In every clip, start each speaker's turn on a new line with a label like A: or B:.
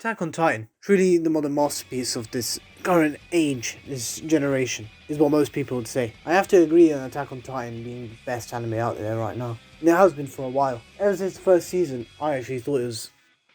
A: Attack on Titan, truly the modern masterpiece of this current age, this generation, is what most people would say. I have to agree on Attack on Titan being the best anime out there right now. And it has been for a while. Ever since the first season, I actually thought it was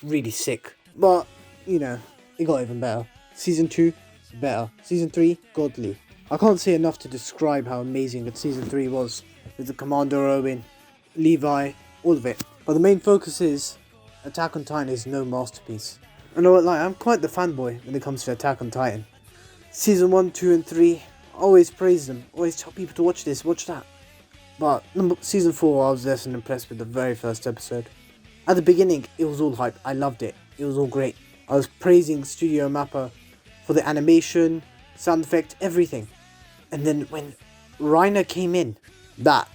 A: really sick. But, it got even better. Season 2, better. Season 3, godly. I can't say enough to describe how amazing that Season 3 was, with the Commander Erwin, Levi, all of it. But the main focus is, Attack on Titan is no masterpiece. I know what, I'm quite the fanboy when it comes to Attack on Titan. Season 1, 2 and 3, I always praise them, always tell people to watch this, watch that. But Season 4, I was less than impressed with the very first episode. At the beginning, it was all hype, I loved it, it was all great. I was praising Studio Mappa for the animation, sound effect, everything. And then when Reiner came in, that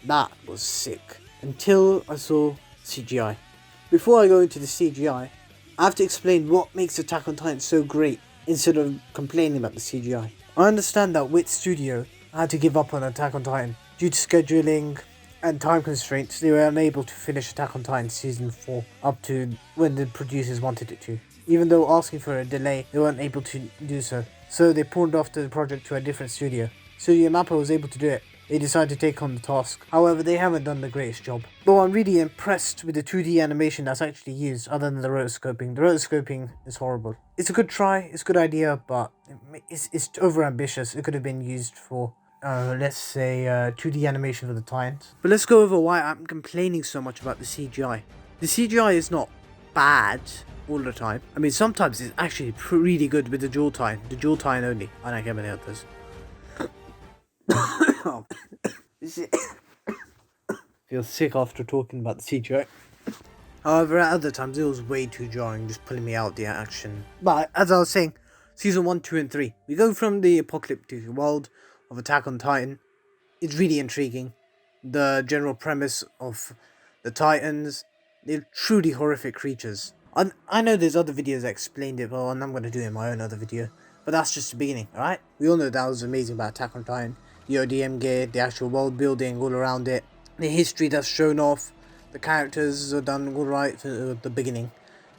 A: was sick. Until I saw CGI. Before I go into the CGI, I have to explain what makes Attack on Titan so great instead of complaining about the CGI. I understand that Wit Studio had to give up on Attack on Titan due to scheduling and time constraints. They were unable to finish Attack on Titan Season 4 up to when the producers wanted it to. Even though asking for a delay, they weren't able to do so. So they pawned off the project to a different studio. Studio Mappa was able to do it. They decided to take on the task. However, they haven't done the greatest job. Though I'm really impressed with the 2D animation that's actually used, other than the rotoscoping. The rotoscoping is horrible. It's a good try, it's a good idea, but it's over-ambitious. It could have been used for, let's say, 2D animation for the Titans. But let's go over why I'm complaining so much about the CGI. The CGI is not bad all the time. I mean, sometimes it's actually really good with the Dual Titan. The Dual Titan only. I don't care about the others. Feel sick after talking about the CGI. However, at other times it was way too jarring, just pulling me out the action. But as I was saying, Season 1, 2 and 3, we go from the apocalyptic world of Attack on Titan. It's really intriguing. The general premise of the Titans, they're truly horrific creatures. I know there's other videos that explained it well, and I'm going to do it in my own other video. But that's just the beginning, alright? We all know that was amazing about Attack on Titan. The ODM gear, the actual world building all around it. The history that's shown off. The characters are done all right for the beginning.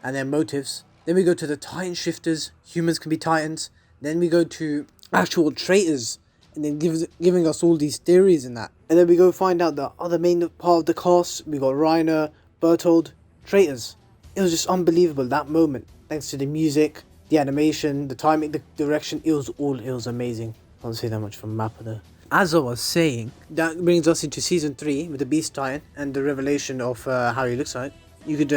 A: And their motives. Then we go to the Titan shifters. Humans can be Titans. Then we go to actual traitors. And then giving us all these theories and that. And then we go find out the other main part of the cast. We got Reiner, Bertold, traitors. It was just unbelievable, that moment. Thanks to the music, the animation, the timing, the direction. It was amazing. Can't say that much from Mappa though. As I was saying, that brings us into Season 3 with the Beast Titan and the revelation of how he looks like. You could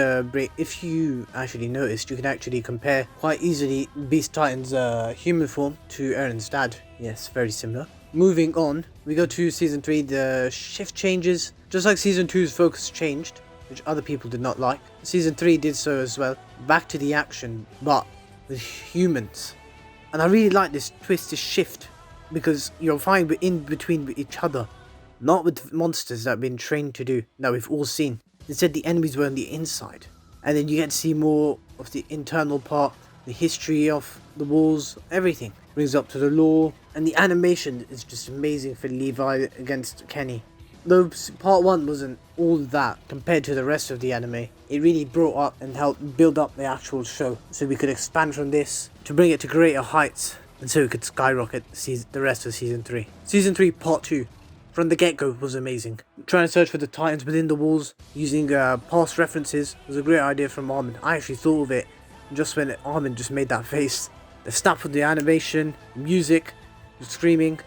A: if you actually noticed, you can actually compare quite easily Beast Titan's human form to Eren's dad. Yes, very similar. Moving on, we go to Season 3, the shift changes. Just like Season 2's focus changed, which other people did not like. Season 3 did so as well. Back to the action, but with humans. And I really like this twist, this shift. Because you'll find we're in between with each other. Not with monsters that have been trained to do, that we've all seen. Instead, the enemies were on the inside. And then you get to see more of the internal part, the history of the walls, everything. Brings up to the lore. And the animation is just amazing for Levi against Kenny. Though part 1 wasn't all that compared to the rest of the anime, it really brought up and helped build up the actual show. So we could expand from this to bring it to greater heights. And so we could skyrocket the rest of Season 3. Season 3 Part 2, from the get-go, was amazing. Trying to search for the Titans within the walls, using past references, was a great idea from Armin. I actually thought of it just when Armin just made that face. The snap of the animation, the music, the screaming,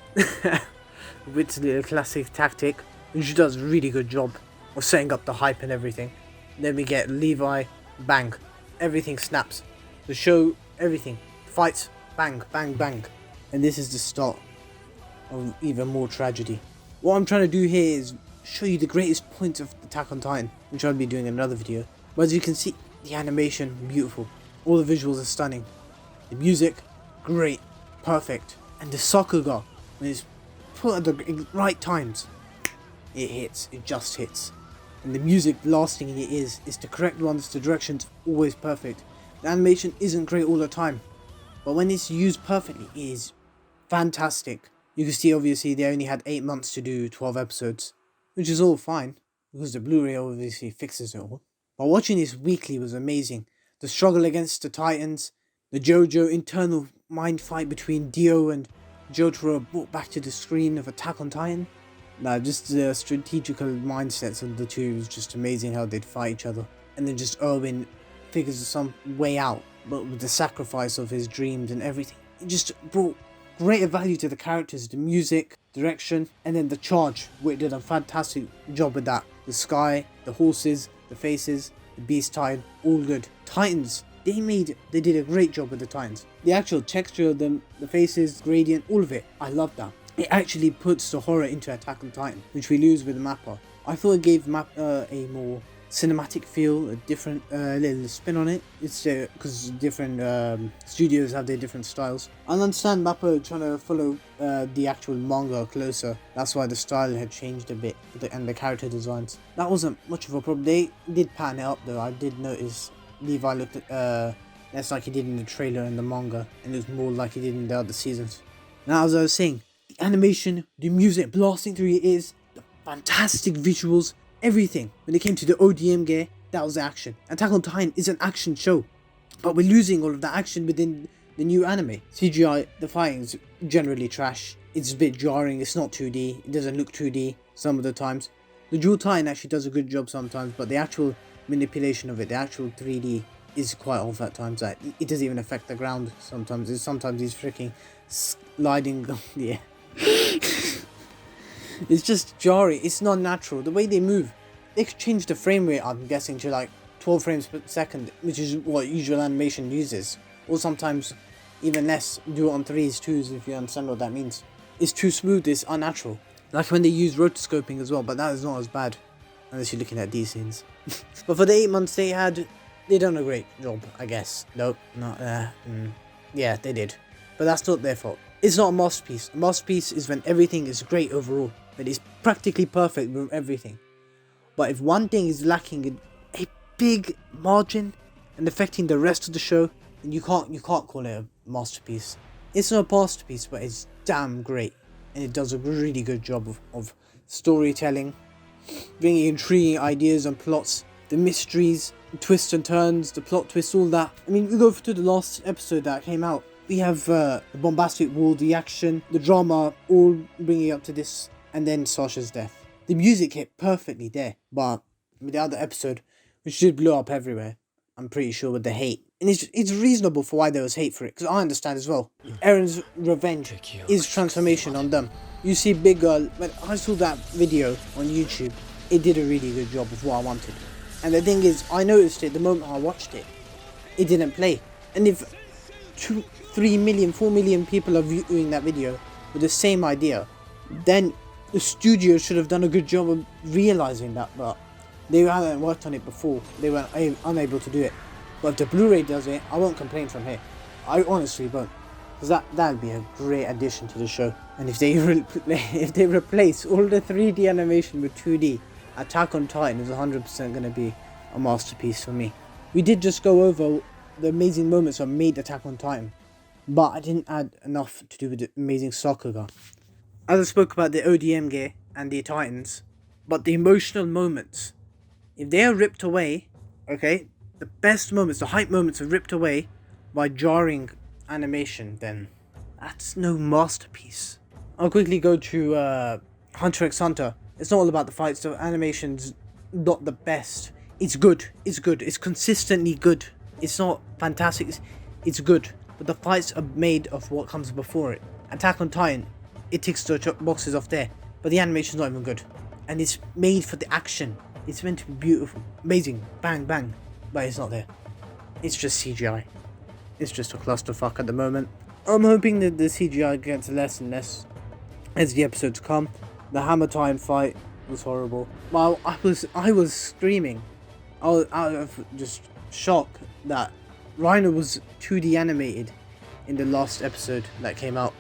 A: with the classic tactic, and she does a really good job of setting up the hype and everything. Then we get Levi, bang, everything snaps. The show, everything, fights, bang, bang, bang. And this is the start of even more tragedy. What I'm trying to do here is show you the greatest points of Attack on Titan, which I'll be doing in another video. But as you can see, the animation, beautiful. All the visuals are stunning. The music, great, perfect. And the Sakuga, when it's put at the right times, it hits, it just hits. And the music blasting in your ears is the correct ones, the direction's always perfect. The animation isn't great all the time. But when it's used perfectly, it is fantastic. You can see obviously they only had 8 months to do 12 episodes, which is all fine, because the Blu-ray obviously fixes it all. But watching this weekly was amazing. the struggle against the Titans, the JoJo internal mind fight between Dio and Jotaro brought back to the screen of Attack on Titan. Just the strategical mindsets of the two was just amazing how they'd fight each other. And then just Erwin figures some way out, but with the sacrifice of his dreams and everything. It just brought greater value to the characters, the music, direction, and then the charge, where it did a fantastic job with that. The sky, the horses, the faces, the beast Titan, all good. Titans, they did a great job with the Titans. The actual texture of them, the faces, gradient, all of it, I love that. It actually puts the horror into Attack on Titan, which we lose with Mappa. I thought it gave Mappa a more cinematic feel, a different little spin on it. It's because different studios have their different styles. I understand Mappa trying to follow the actual manga closer. That's why the style had changed a bit, and the character designs. That wasn't much of a problem. They did pan it up though. I did notice Levi looked at less like he did in the trailer and the manga, and it was more like he did in the other seasons. Now, as I was saying, the animation, the music blasting through your ears, the fantastic visuals, everything. When it came to the ODM gear, that was the action. Attack on Titan is an action show, but we're losing all of the action within the new anime. CGI, the fighting's generally trash. It's a bit jarring, it's not 2D, it doesn't look 2D some of the times. The Dual Titan actually does a good job sometimes, but the actual manipulation of it, the actual 3D, is quite off at times. Like, it doesn't even affect the ground sometimes. Sometimes he's freaking sliding on the air. It's just jarring. It's not natural. The way they move, they could change the frame rate, I'm guessing, to like 12 frames per second, which is what usual animation uses, or sometimes even less. Do it on 3s, 2s, if you understand what that means. It's too smooth. It's unnatural. Like when they use rotoscoping as well, but that is not as bad unless you're looking at these scenes. But for the 8 months they done a great job, I guess. Nope, not yeah, they did, but that's not their fault. It's not a masterpiece. A masterpiece is when everything is great overall, but it's practically perfect with everything. But if one thing is lacking a big margin and affecting the rest of the show, then you can't call it a masterpiece. It's not a masterpiece, but it's damn great, and it does a really good job of storytelling, bringing intriguing ideas and plots, the mysteries, the twists and turns, the plot twists, all that. I mean, we go to the last episode that came out. We have the bombastic war, the action, the drama, all bringing up to this, and then Sasha's death. The music hit perfectly there, but with the other episode, which did blow up everywhere, I'm pretty sure, with the hate. And it's reasonable for why there was hate for it, because I understand as well. Eren's revenge is transformation on them. You see Big Girl, when I saw that video on YouTube, it did a really good job of what I wanted. And the thing is, I noticed it the moment I watched it. It didn't play. And if 2, 3 million, 4 million people are viewing that video with the same idea, then the studio should have done a good job of realizing that, but they hadn't worked on it before. They were unable to do it. But if the Blu-ray does it, I won't complain from here. I honestly won't. Because that'd be a great addition to the show. And if they replace all the 3D animation with 2D, Attack on Titan is 100% going to be a masterpiece for me. We did just go over the amazing moments that made Attack on Titan, but I didn't add enough to do with the amazing Sakuga. As I spoke about the ODM gear and the Titans, but the emotional moments, if they are ripped away, okay, the best moments, the hype moments are ripped away by jarring animation, then that's no masterpiece. I'll quickly go to Hunter x Hunter. It's not all about the fights, the animation's not the best. It's good, it's consistently good. It's not fantastic, it's good. But the fights are made of what comes before it. Attack on Titan, it ticks the boxes off there, but the animation's not even good. And it's made for the action. It's meant to be beautiful, amazing, bang, bang, but it's not there. It's just CGI. It's just a clusterfuck at the moment. I'm hoping that the CGI gets less and less as the episodes come. The Hammer Time fight was horrible. Well, I was screaming. I was out of just shock that Rhino was 2D animated in the last episode that came out.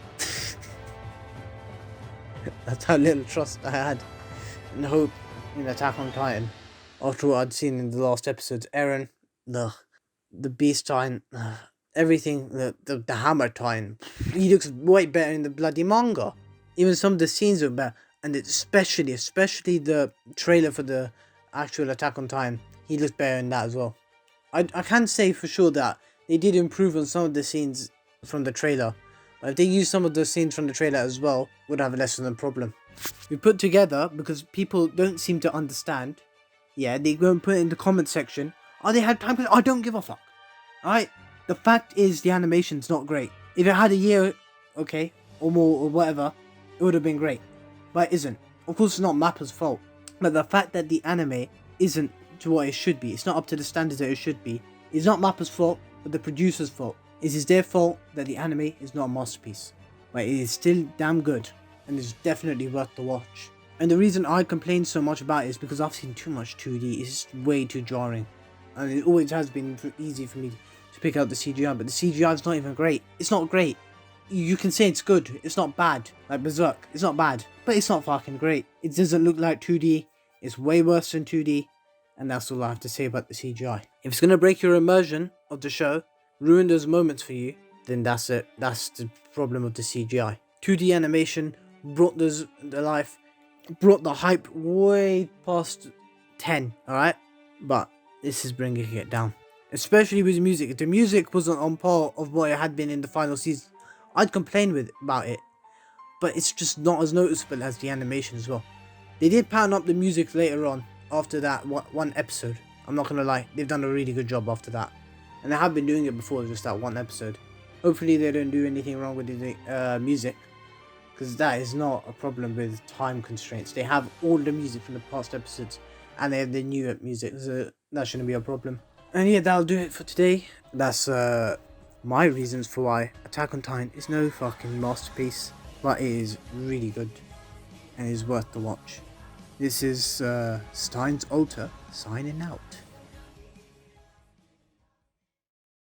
A: That's how little trust I had and hope in Attack on Titan after what I'd seen in the last episodes. Eren, the Beast Titan, everything, the Hammer Titan. He looks way better in the bloody manga. Even some of the scenes are better, and especially the trailer for the actual Attack on Titan. He looks better in that as well. I can say for sure that they did improve on some of the scenes from the trailer. But if they used some of the scenes from the trailer as well, would have less of a problem. We put together because people don't seem to understand. Yeah, they go and put it in the comment section. Oh, they had time. I don't give a fuck. Alright? The fact is the animation's not great. If it had a year, okay, or more or whatever, it would have been great. But it isn't. Of course, it's not Mappa's fault. But the fact that the anime isn't to what it should be, it's not up to the standards that it should be, it's not Mappa's fault, but the producer's fault. It is their fault that the anime is not a masterpiece. But it is still damn good, and it's definitely worth the watch. And the reason I complain so much about it is because I've seen too much 2D, it's just way too jarring. And it always has been easy for me to pick out the CGI, but the CGI is not even great. It's not great. You can say it's good, it's not bad. Like Berserk, it's not bad, but it's not fucking great. It doesn't look like 2D, it's way worse than 2D, and that's all I have to say about the CGI. If it's gonna break your immersion of the show, ruin those moments for you, then that's it. That's the problem of the CGI. 2D animation brought those to life, brought the hype way past 10, alright? But this is bringing it down. Especially with music. If the music wasn't on par of what it had been in the final season, I'd complain about it. But it's just not as noticeable as the animation as well. They did pattern up the music later on, after that one episode. I'm not gonna lie, they've done a really good job after that. And they have been doing it before, just that one episode. Hopefully they don't do anything wrong with the music, because that is not a problem with time constraints. They have all the music from the past episodes, and they have the new music, so that shouldn't be a problem. And yeah, that'll do it for today. That's my reasons for why Attack on Titan is no fucking masterpiece, but it is really good, and is worth the watch. This is Steins Alter signing out.